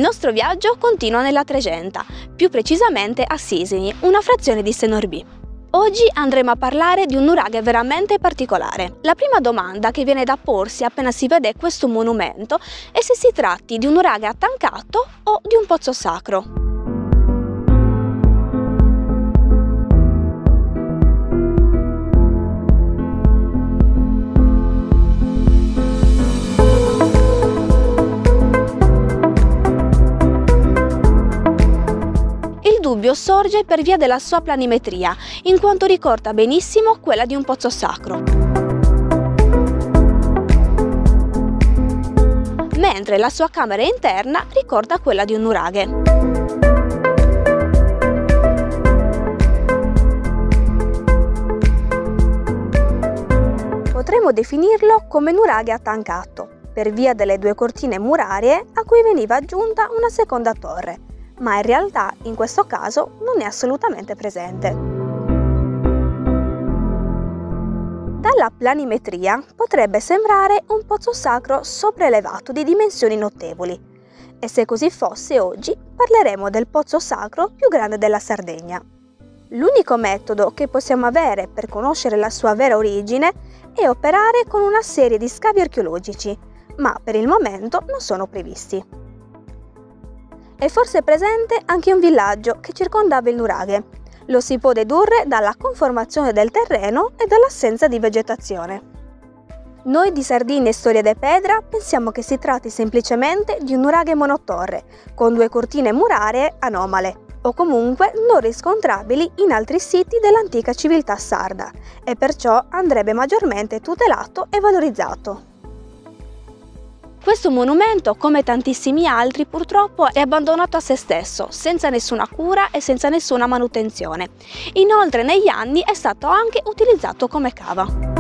nostro viaggio continua nella Trecenta, più precisamente a Sisini, una frazione di Senorbi. Oggi andremo a parlare di un nuraghe veramente particolare. La prima domanda che viene da porsi appena si vede questo monumento è se si tratti di un nuraghe attancato o di un pozzo sacro. Il dubbio sorge per via della sua planimetria, in quanto ricorda benissimo quella di un pozzo sacro, mentre la sua camera interna ricorda quella di un nuraghe. Potremmo definirlo come nuraghe attancato, per via delle due cortine murarie a cui veniva aggiunta una seconda torre, ma in realtà in questo caso non è assolutamente presente. Dalla planimetria potrebbe sembrare un pozzo sacro sopraelevato di dimensioni notevoli, e se così fosse oggi parleremo del pozzo sacro più grande della Sardegna. L'unico metodo che possiamo avere per conoscere la sua vera origine è operare con una serie di scavi archeologici, ma per il momento non sono previsti. È forse presente anche un villaggio che circondava il nuraghe. Lo si può dedurre dalla conformazione del terreno e dall'assenza di vegetazione. Noi di Sardini e Storia de Pedra pensiamo che si tratti semplicemente di un nuraghe monotorre, con due cortine murarie anomale, o comunque non riscontrabili in altri siti dell'antica civiltà sarda, e perciò andrebbe maggiormente tutelato e valorizzato. Questo monumento, come tantissimi altri, purtroppo è abbandonato a se stesso, senza nessuna cura e senza nessuna manutenzione. Inoltre negli anni è stato anche utilizzato come cava.